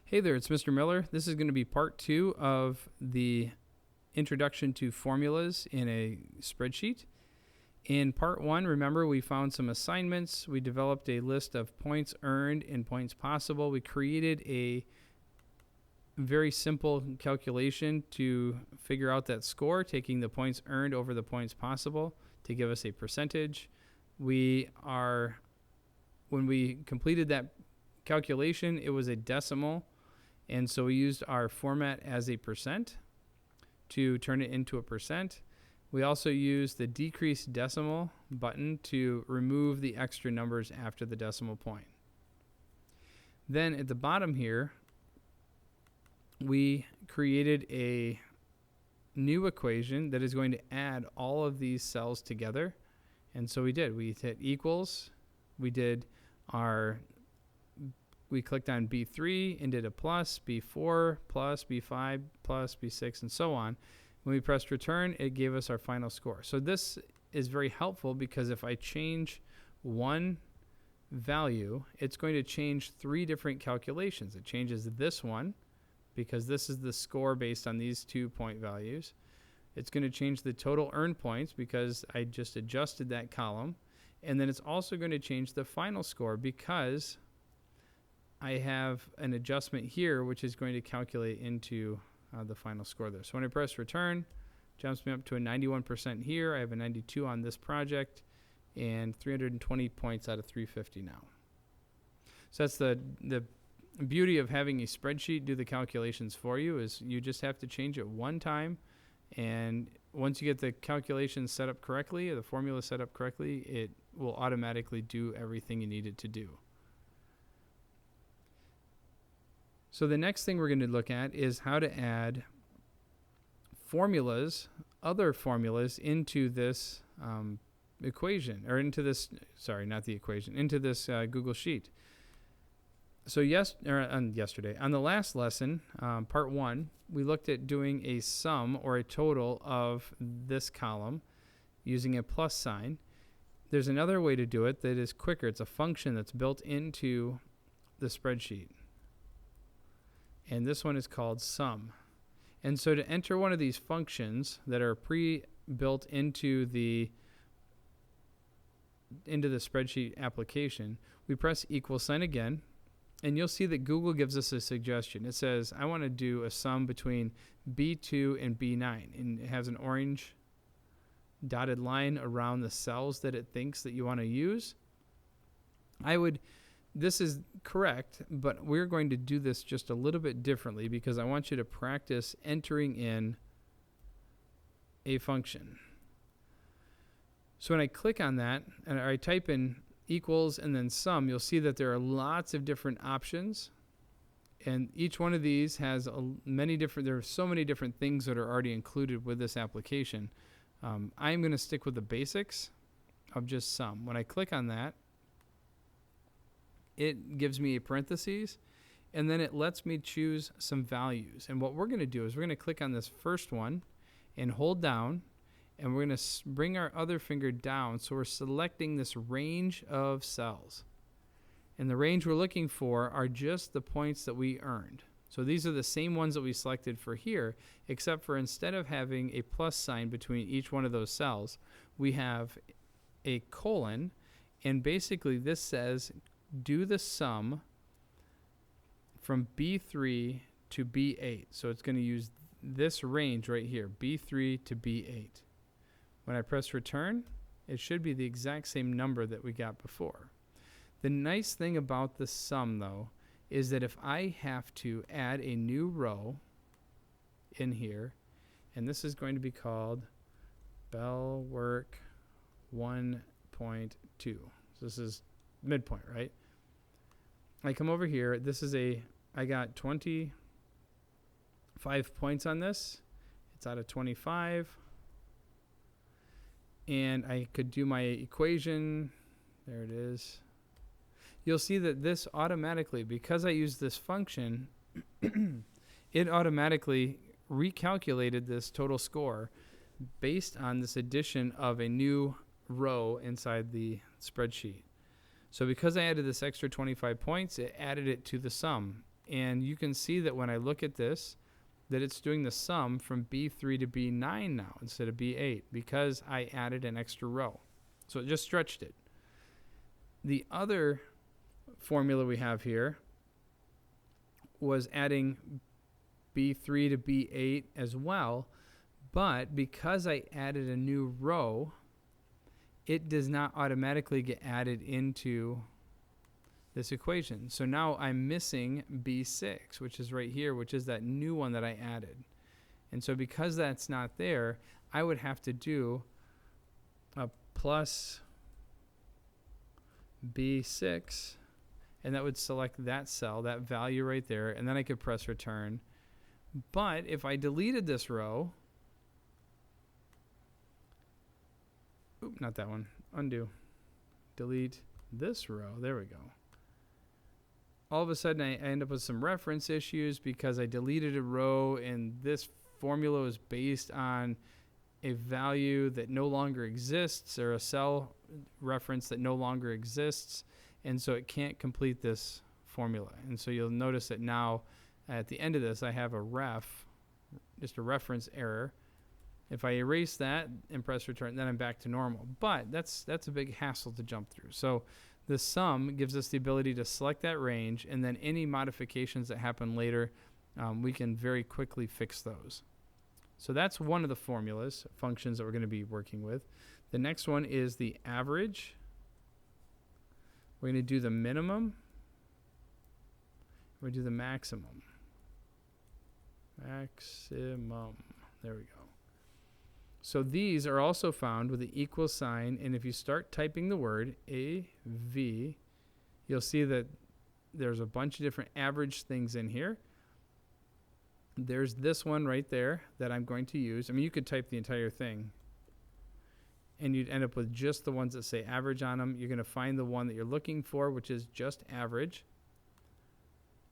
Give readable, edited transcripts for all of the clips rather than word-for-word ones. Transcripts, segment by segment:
Hey there, it's Mr. Miller. This is going to be part 2 of the introduction to formulas in a spreadsheet. In part 1, remember, we found some assignments. We developed a list of points earned and points possible. We created a very simple calculation to figure out that score, taking the points earned over the points possible to give us a percentage. When we completed that calculation, it was a decimal. And so we used our format as a percent to turn it into a percent. We also used the decrease decimal button to remove the extra numbers after the decimal point. Then at the bottom here, we created a new equation that is going to add all of these cells together. And so we did. We hit equals. We clicked on B3 and did a plus, B4 plus, B5 plus, B6, and so on. When we pressed return, it gave us our final score. So this is very helpful because if I change one value, it's going to change 3 different calculations. It changes this one because this is the score based on these 2 point values. It's going to change the total earned points because I just adjusted that column. And then it's also going to change the final score because I have an adjustment here which is going to calculate into the final score there. So when I press return, jumps me up to a 91% here. I have a 92 on this project and 320 points out of 350 now. So that's the beauty of having a spreadsheet do the calculations for you, is you just have to change it one time, and once you get the calculations set up correctly, or the formula set up correctly, it will automatically do everything you need it to do. So the next thing we're going to look at is how to add formulas, other formulas, into this equation, or into this, sorry, not the equation, into this Google Sheet. So on the last lesson, part 1, we looked at doing a sum or a total of this column using a plus sign. There's another way to do it that is quicker. It's a function that's built into the spreadsheet. And this one is called sum. And so to enter one of these functions that are pre-built into the spreadsheet application, we press equal sign again, and you'll see that Google gives us a suggestion. It says, I want to do a sum between B2 and B9, and it has an orange dotted line around the cells that it thinks that you want to use. This is correct, but we're going to do this just a little bit differently because I want you to practice entering in a function. So when I click on that and I type in equals and then sum, you'll see that there are lots of different options, and each one of these has there are so many different things that are already included with this application. I'm going to stick with the basics of just sum. When I click on that, it gives me a parentheses, and then it lets me choose some values. And what we're going to do is we're going to click on this first one and hold down, and we're going to bring our other finger down, so we're selecting this range of cells. And the range we're looking for are just the points that we earned. So these are the same ones that we selected for here, except for instead of having a plus sign between each one of those cells, we have a colon, and basically this says do the sum from B3 to B8. So it's going to use this range right here, B3 to B8. When I press return, it should be the exact same number that we got before. The nice thing about the sum, though, is that if I have to add a new row in here, and this is going to be called Bell Work 1.2. So this is midpoint, right? I come over here. I got 25 points on this. It's out of 25. And I could do my equation. There it is. You'll see that this automatically, because I use this function, it automatically recalculated this total score based on this addition of a new row inside the spreadsheet. So because I added this extra 25 points, it added it to the sum. And you can see that when I look at this, that it's doing the sum from B3 to B9 now instead of B8 because I added an extra row. So it just stretched it. The other formula we have here was adding B3 to B8 as well, but because I added a new row, it does not automatically get added into this equation. So now I'm missing B6, which is right here, which is that new one that I added. And so because that's not there, I would have to do a plus B6, and that would select that cell, that value right there, and then I could press return. But if I deleted this row, not that one, undo, delete this row, there we go. All of a sudden I end up with some reference issues because I deleted a row and this formula is based on a value that no longer exists or a cell reference that no longer exists, and so it can't complete this formula. And so you'll notice that now at the end of this I have a just a reference error. If I erase that and press return, then I'm back to normal. But that's a big hassle to jump through. So the sum gives us the ability to select that range, and then any modifications that happen later, we can very quickly fix those. So that's one of the formulas, functions that we're going to be working with. The next one is the average. We're going to do the minimum. We're going to do the maximum. Maximum. There we go. So these are also found with the equal sign, and if you start typing the word AV, you'll see that there's a bunch of different average things in here. There's this one right there that I'm going to use. I mean, you could type the entire thing, and you'd end up with just the ones that say average on them. You're going to find the one that you're looking for, which is just average.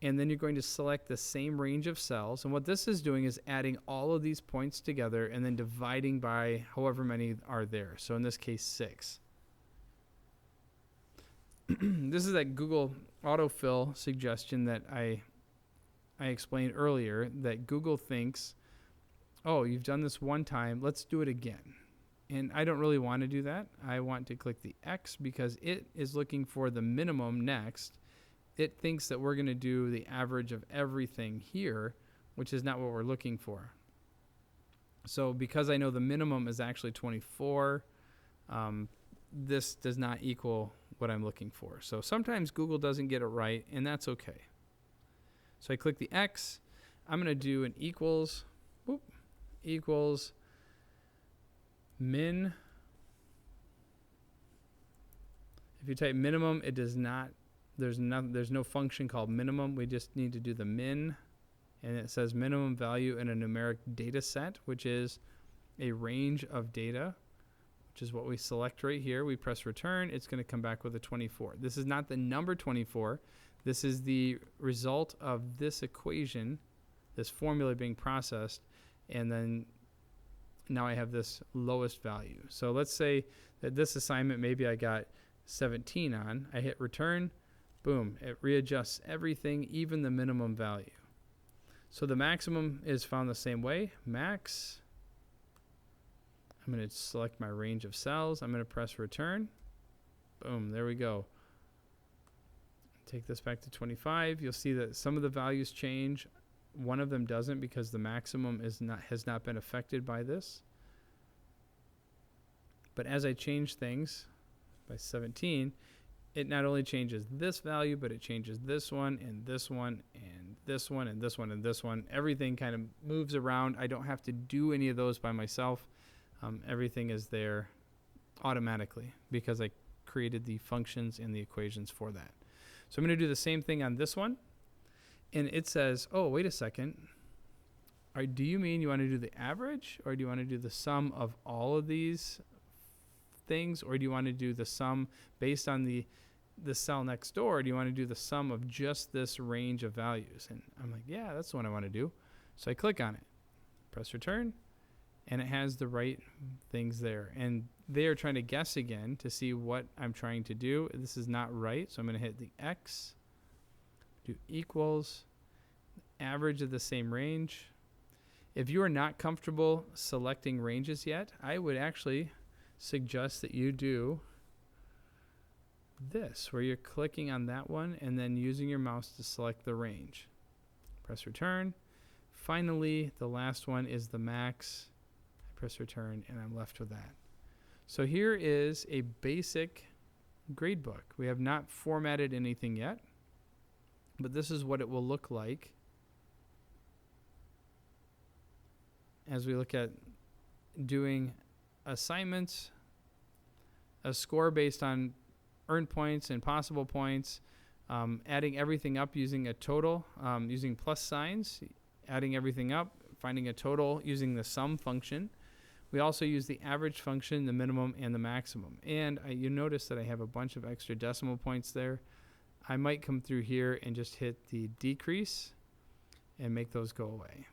And then you're going to select the same range of cells. And what this is doing is adding all of these points together and then dividing by however many are there. So in this case, 6. This is that Google autofill suggestion that I explained earlier, that Google thinks, oh, you've done this one time, let's do it again. And I don't really want to do that. I want to click the X because it is looking for the minimum next. It thinks that we're going to do the average of everything here, which is not what we're looking for. So because I know the minimum is actually 24, this does not equal what I'm looking for. So sometimes Google doesn't get it right, and that's okay. So I click the X. I'm going to do an equals, equals min. If you type minimum, it does not. There's no function called minimum. We just need to do the min, and it says minimum value in a numeric data set, which is a range of data, which is what we select right here. We press return. It's going to come back with a 24. This is not the number 24. This is the result of this equation, this formula being processed, and then now I have this lowest value. So let's say that this assignment maybe I got 17 on. I hit return. Boom, it readjusts everything, even the minimum value. So the maximum is found the same way. Max. I'm going to select my range of cells. I'm going to press return. Boom, there we go. Take this back to 25. You'll see that some of the values change. One of them doesn't because the maximum has not been affected by this. But as I change things by 17, it not only changes this value, but it changes this one and this one and this one and this one and this one. Everything kind of moves around. I don't have to do any of those by myself. Everything is there automatically because I created the functions and the equations for that. So I'm going to do the same thing on this one. And it says, oh, wait a second. Do you mean you want to do the average, or do you want to do the sum of all of these things, or do you want to do the sum based on the cell next door, or do you want to do the sum of just this range of values? And I'm like, yeah, that's the one I want to do. So I click on it, press return, and it has the right things there. And they are trying to guess again to see what I'm trying to do. This is not right, so I'm going to hit the X, do equals, average of the same range. If you are not comfortable selecting ranges yet, I would actually suggest that you do this, where you're clicking on that one and then using your mouse to select the range. Press return. Finally, the last one is the max. I press return and I'm left with that. So here is a basic gradebook. We have not formatted anything yet, but this is what it will look like as we look at doing assignments, a score based on earned points and possible points, adding everything up using a total, using plus signs, adding everything up, finding a total using the sum function. We also use the average function, the minimum, and the maximum. And you notice that I have a bunch of extra decimal points there. I might come through here and just hit the decrease and make those go away.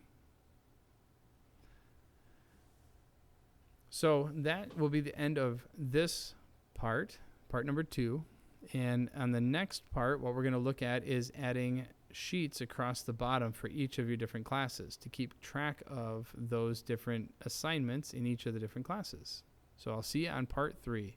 So that will be the end of this part number 2. And on the next part, what we're going to look at is adding sheets across the bottom for each of your different classes to keep track of those different assignments in each of the different classes. So I'll see you on part 3.